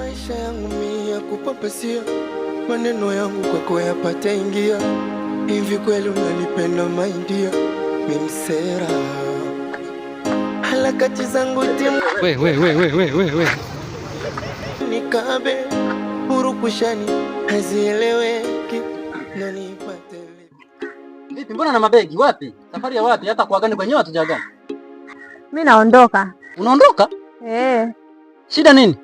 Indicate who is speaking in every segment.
Speaker 1: maisha yangu mimi ya kupapasia, maneno yangu kwako yapata ingia. Hivi kweli unanipenda maindia, mimsera halakati zangu timu.
Speaker 2: We.
Speaker 1: Nikabe urukushani hazieleweki, nani nipate
Speaker 3: vipi? Mbona na mabegi wapi? Safari ya wapi? Hata kuagani kwenyewe hatujagani.
Speaker 4: Mimi naondoka.
Speaker 3: Unaondoka?
Speaker 4: Shida
Speaker 3: nini?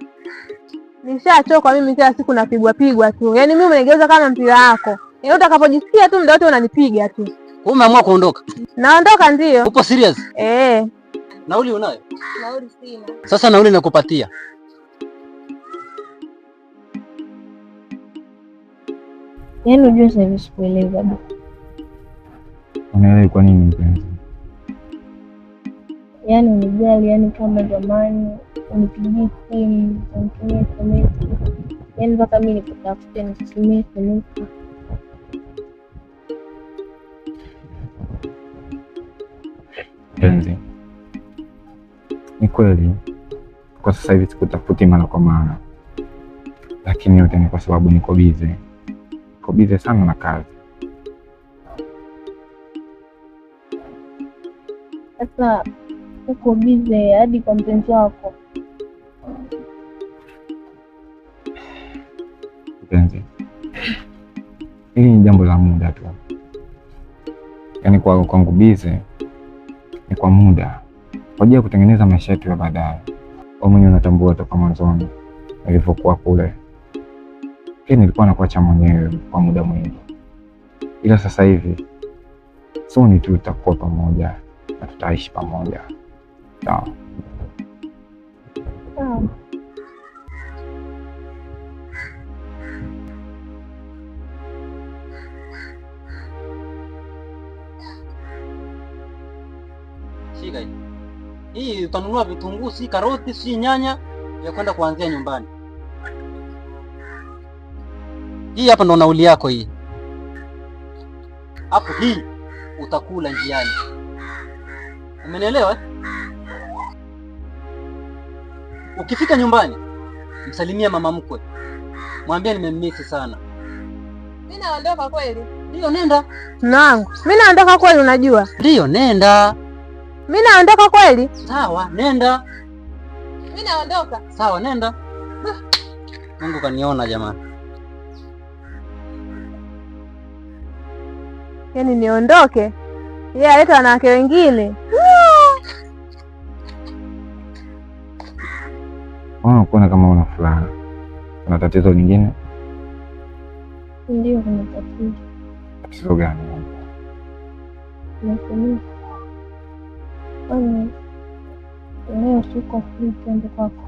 Speaker 4: Nishachoka mimi, kila siku napigwa tu. Yaani mimi unanigeuza kama mpira wako. Yaani utakapojisikia tu muda wote unanipiga tu.
Speaker 3: Umeamua kuondoka?
Speaker 4: Naondoka ndio.
Speaker 3: Upo serious?
Speaker 4: Nauli
Speaker 3: unayo?
Speaker 4: Nauli sina.
Speaker 3: Sasa nauli nakupatia.
Speaker 4: Yaani unajua sasa hivi sikuelewi baba.
Speaker 2: Unaelewa kwa nini mpenzi?
Speaker 4: Yaani unijali, yaani kama zamani unipigie simu, unitumie SMS. Yaani mpaka mimi nikutafute nikutumie SMS.
Speaker 2: Mpenzi, ni kweli kwa sasa hivi sikutafuti mara kwa mara, lakini yote ni kwa sababu niko bize sana na kazi.
Speaker 4: Sasa uko bize hadi kwa mpenzi wako?
Speaker 2: Mpenzi, hili ni jambo la muda tu, yaani kwangu bize ni kwa muda kwa ajili ya kutengeneza maisha yetu ya baadaye. Wewe mwenyewe unatambua toka mwanzoni nilivyokuwa kule, lakini nilikuwa nakuacha mwenyewe kwa muda mwingi, ila sasa hivi soon tu tutakuwa pamoja na tutaishi pamoja. Sawa?
Speaker 3: Shika hii utanunua vitunguu, si karoti, si nyanya ya kwenda kuanzia nyumbani. Hii hapa ndo nauli yako hii. Hapo hii utakula njiani. Umenielewa? Ukifika nyumbani, msalimia mama mkwe. Mwambie nimemmisi sana.
Speaker 4: Mimi naondoka kweli?
Speaker 3: Ndio, nenda.
Speaker 4: Nangu. Mimi naondoka kweli unajua?
Speaker 3: Ndio, nenda.
Speaker 4: Mimi naondoka kweli?
Speaker 3: Sawa, nenda.
Speaker 4: Mimi naondoka.
Speaker 3: Sawa, nenda. Mungu kaniona jamani.
Speaker 4: Yaani niondoke? Yeye aleta wanawake wengine.
Speaker 2: Unaona kama una furaha. Kuna tatizo lingine?
Speaker 4: Ndio, kuna tatizo.
Speaker 2: Tatizo gani?
Speaker 4: Nasema leo siko free twende kwako.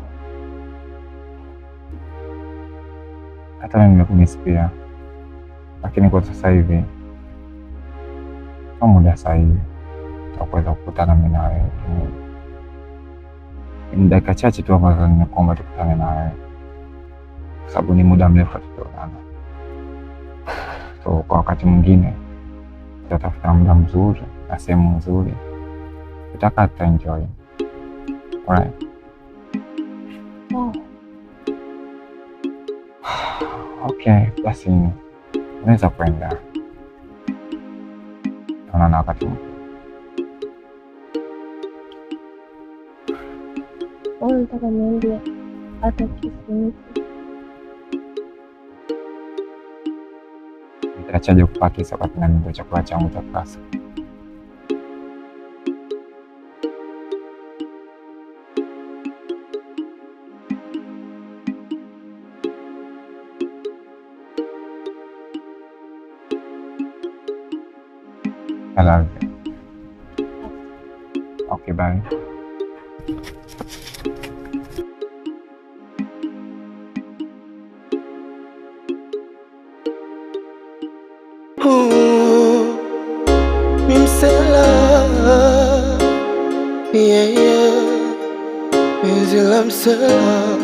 Speaker 2: Hata mimi nimekumisi pia, lakini kwa sasa hivi kwa muda sahihi tutakwenda kukutana mimi na wewe. Ni dakika chache tu ambazo nimekuomba tukutane na wewe, kwa sababu ni muda mrefu hatujaonana. So kwa wakati mwingine tutatafuta muda mzuri na sehemu nzuri tutaka tutaenjoy. Alright? Okay, basi unaweza kwenda. Tunaona wakati mwingine.
Speaker 4: Nataka niende hata Kisii.
Speaker 2: Nitaachaje kupaki sababu na ndio chakula changu cha klasi. I love you. Okay, bye.
Speaker 1: Mimsela, yeah, Mimsela msela.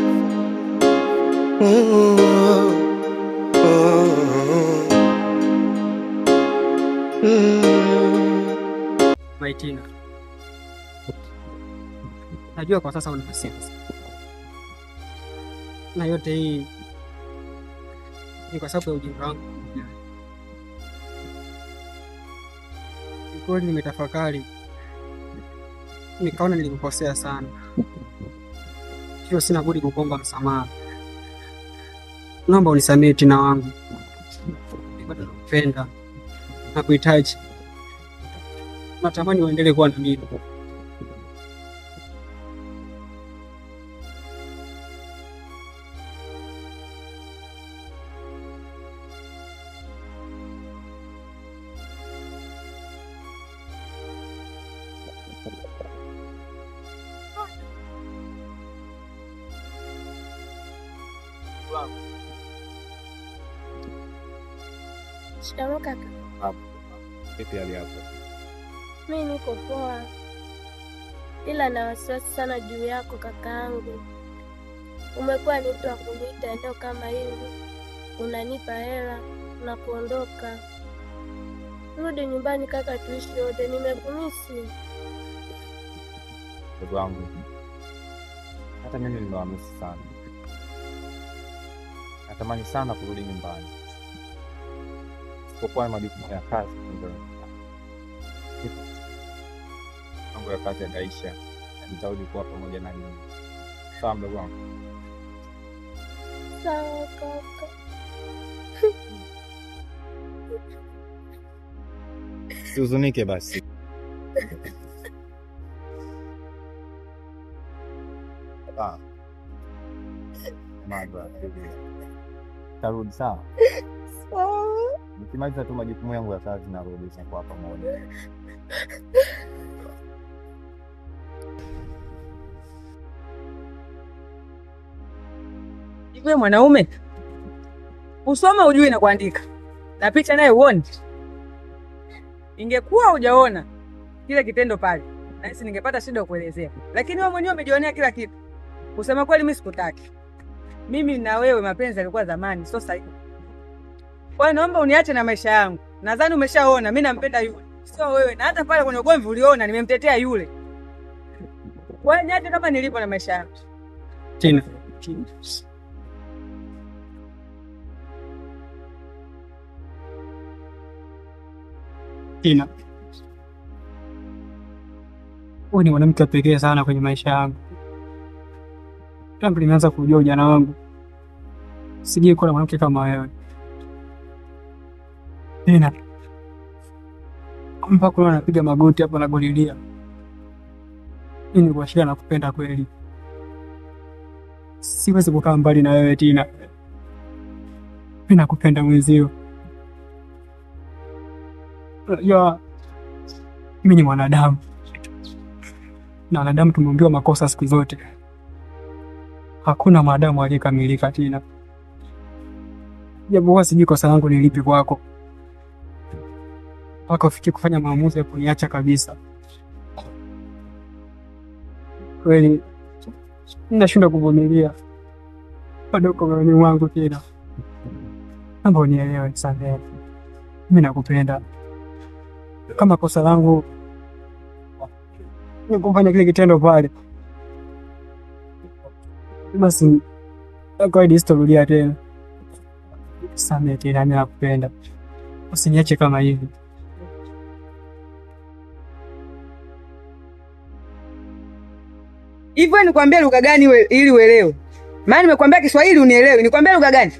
Speaker 5: Maitina, najua kwa sasa una wasiwasi, na yote hii ni kwa sababu ya ujinga wangu. Kweli nimetafakari, nikaona nilikukosea sana, hiyo sina budi kukuomba msamaha. Naomba unisamehe Tina wangu, bado nakupenda na kuhitaji, natamani uendelee kuwa na mimi.
Speaker 4: Shikamoo kaka.
Speaker 2: Vipi hali yako?
Speaker 4: Mimi niko poa, ila na wasiwasi sana juu yako kakaangu. Umekuwa ni mtu wa kuniita eneo kama hili, unanipa hela na kuondoka. Rudi nyumbani kaka, tuishi wote, nimekumisi.
Speaker 2: Ndugu wangu, hata mimi nimewamisi sana. Natamani sana kurudi nyumbani, isipokuwa majukumu ya kazi ndio mambo ya kazi yataisha, nitarudi kuwa pamoja na nyinyi. Sawa mdogo wangu?
Speaker 4: Sawa kaka.
Speaker 2: Usihuzunike basi. Tarudi sawa?
Speaker 4: Sawa.
Speaker 2: Nikimaliza tu majukumu yangu ya kazi narudi kwa pamoja.
Speaker 6: Wewe mwanaume usoma ujui na kuandika na picha naye uone. Ingekuwa hujaona kile kitendo pale, nahisi ningepata shida kuelezea, lakini wewe mwenyewe umejionea kila kitu. Kusema kweli mimi sikutaki. Mimi na wewe mapenzi yalikuwa zamani, sio sasa hivi. Kwa hiyo naomba uniache na maisha yangu. Nadhani umeshaona mimi nampenda yule, sio wewe, na hata pale kwenye ugomvi uliona nimemtetea yule. Kwa hiyo niache kama nilipo na maisha yangu.
Speaker 5: Tina. Tina, wewe ni mwanamke pekee sana kwenye maisha yangu. Tangu nimeanza kujua ujana wangu, sijui kuwa na mwanamke kama wewe. Tina, mpaka napiga magoti hapa na kulilia. Mimi kuashia na kupenda kweli. Siwezi kukaa mbali na wewe Tina. Mimi nakupenda mwenzio. Ya, mimi ni mwanadamu na wanadamu tumeumbiwa makosa siku zote. Hakuna mwanadamu aliyekamilika Tina. Japokuwa sijui kosa langu ni lipi kwako mpaka ufikie kufanya maamuzi ya kuniacha kabisa. Kweli ninashindwa kuvumilia, bado uko moyoni mwangu Tina. Naomba unielewe sana, mimi nakupenda. Kama kosa langu ni kufanya kile kitendo pale, basi akaidi sitorudia tena. Samehe Tina, mimi nakupenda. Usiniache kama hivi.
Speaker 6: Hivyo nikwambia lugha gani ili uelewe? Maana nimekwambia Kiswahili unielewe. Nikwambia lugha gani?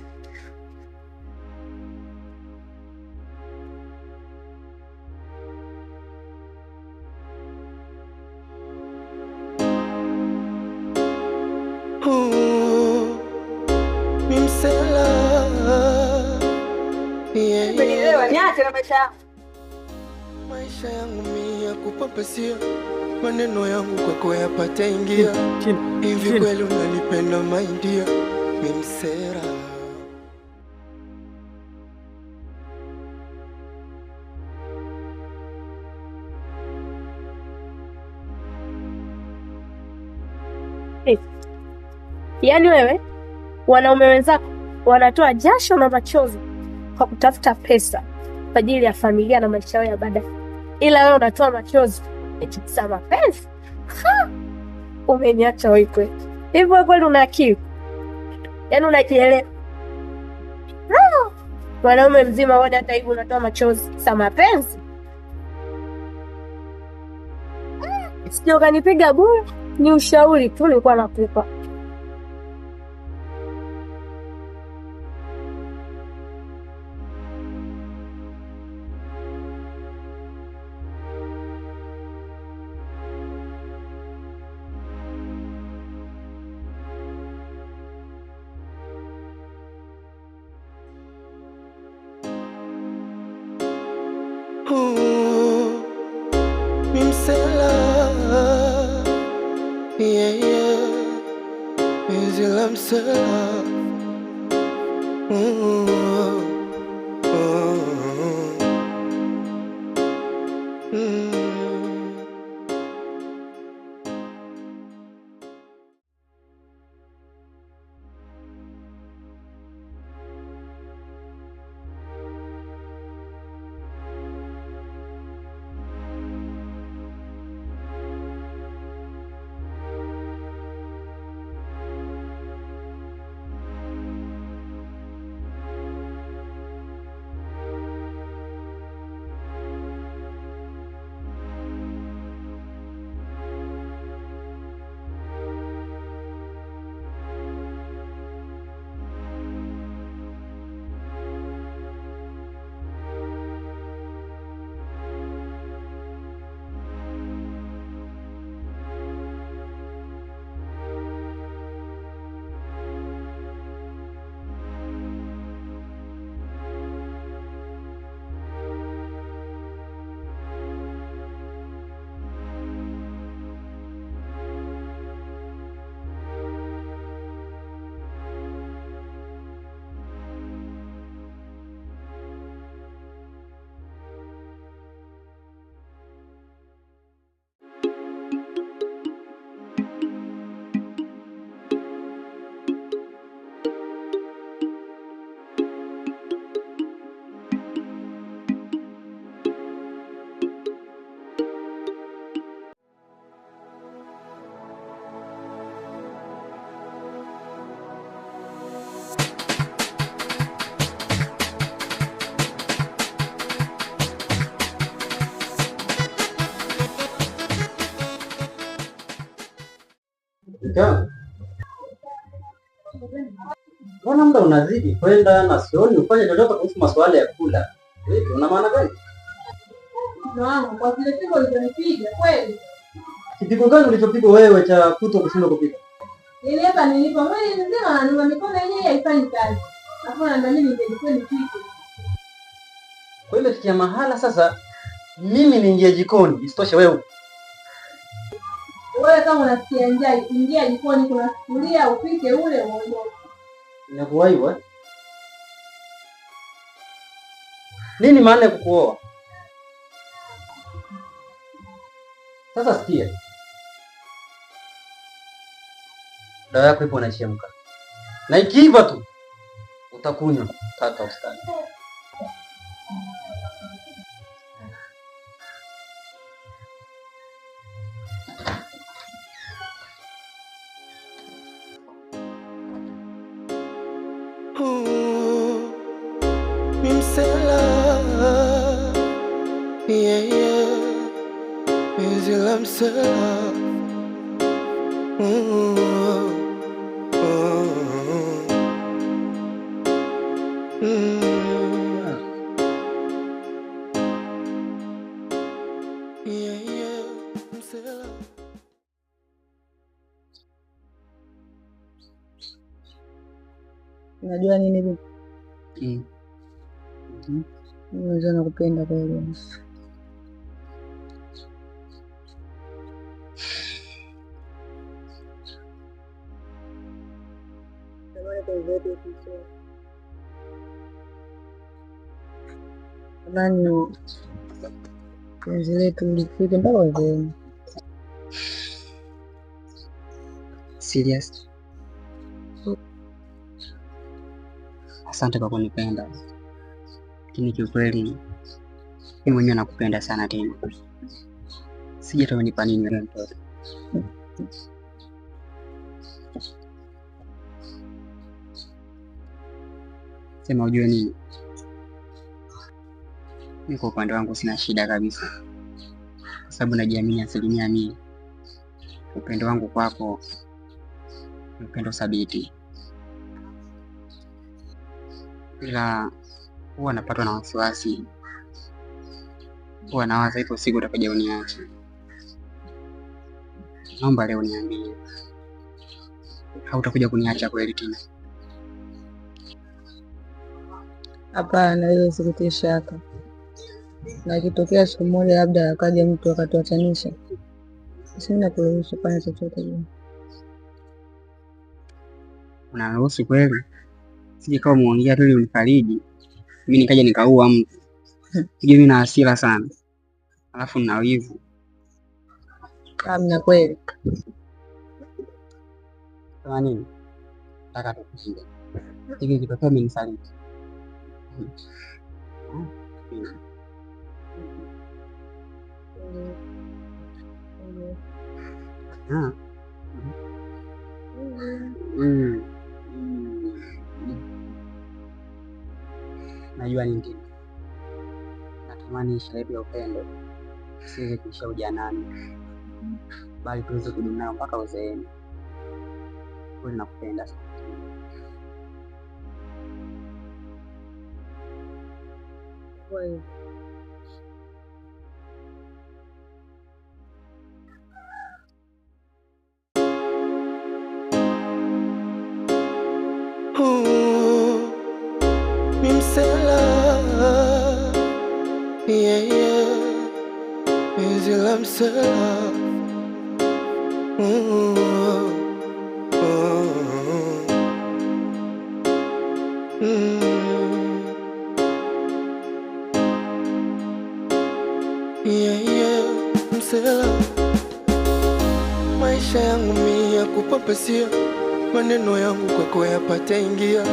Speaker 1: Maisha yangu mimi ya kupapasia, maneno yangu kwako yapata ingia. Hivi kweli unanipenda maindia, mimi msera.
Speaker 4: Yaani wewe, wanaume wenzako wanatoa jasho na machozi kwa kutafuta pesa kwa ajili ya familia na maisha yao ya baadaye, ila wewe unatoa machozi eti za mapenzi. Umeniacha wewe kweli? Hivyo kweli una akili? Yaani unajielewa? Mwanaume mzima wote hata hivi unatoa machozi sa mapenzi. Sio kanipiga bure, ni ushauri tu nilikuwa nakupa.
Speaker 1: Mimsela, yeah, yeah, Mzela msela.
Speaker 3: Mbona muda unazidi kwenda na sioni ufanye chochote kuhusu masuala ya kula? Vipi, una maana gani?
Speaker 7: Naam, kwa vile pigo ulinipiga kweli.
Speaker 3: Kipigo gani ulichopigwa wewe cha kuto kushindwa kupika?
Speaker 7: Nilipa mwili mzima na mikono yenyewe haifanyi kazi. Hapo na mimi ningejikuwa nipike.
Speaker 3: Kwa hiyo imefikia mahala sasa mimi niingie jikoni, isitoshe wewe.
Speaker 7: Wewe kama unasikia njaa, ingia jikoni, kuna sufuria upike ule uondoke.
Speaker 3: Inakuwahi wewe? Nini maana ya kukuoa? Sasa sikia. Dawa yako ipo inachemka. Na ikiiva tu utakunywa kaka ustani.
Speaker 1: Mimsela, yeah, yeah, Mzela msela. Yeah, yeah, msela.
Speaker 6: Unajua nini bibi? Mimi nakupenda kweli. Nani penzi letu lifike mpaka uzee.
Speaker 3: Serious. Asante kwa kunipenda. Lakini kiukweli mimi mwenyewe nakupenda sana tena. Sije tu unipa nini wewe mtoto. Sema ujue nini? Mimi kwa upande wangu sina shida kabisa. Kwa sababu najiamini 100%. Upendo wangu kwako ni upendo thabiti. Ila huwa napatwa na wasiwasi. Huwa nawaza ipo siku utakuja uniache. Naomba leo niambie, hautakuja kuniacha kweli tena?
Speaker 6: Hapana, hiyo sikutii shaka. Na ikitokea siku moja labda akaja mtu akatuachanisha, sina kuruhusu kufanya chochote.
Speaker 3: Unaruhusu kweli? Sije kama muongea tu ili unifariji, mimi nikaja nikaua mtu. Mimi na hasira sana, alafu nina wivu.
Speaker 6: Amna kweli.
Speaker 3: Kwa nini? Nataka tukushinde. Hivi kitokea umenisaliti. Najua nini? Natamani sherehe ya upendo siweze kuisha ujanani, bali tuweze kudumu nayo mpaka uzeeni. Kweli nakupenda sana.
Speaker 1: Mimsela, Mzela msela. Msela, maisha yangu mimi ya kupapasia, maneno yangu kwako yapata ingia.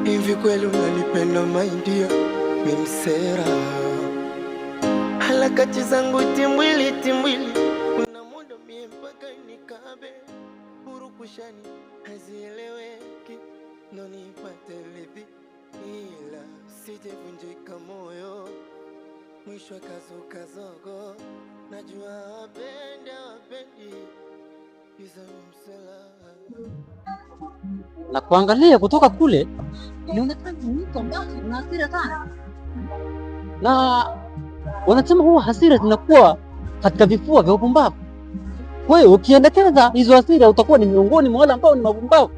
Speaker 1: Hivi kweli unanipenda maindia? Mimsela, harakati zangu timbwili timbwili, una muda mie mpaka nikabe. Urukushani hazieleweki, ndo nipate lipi, ila sijevunjika moyo. Mwisho kazogo, najua wapendi hizo Msela.
Speaker 8: Na kuangalia kutoka kule inaonekana mtu ambaye ana hasira sana, na wanasema huwa hasira zinakuwa katika vifua vya upumbavu. Kwa hiyo ukiendekeza hizo hasira utakuwa ni miongoni mwa wale ambao ni mapumbavu.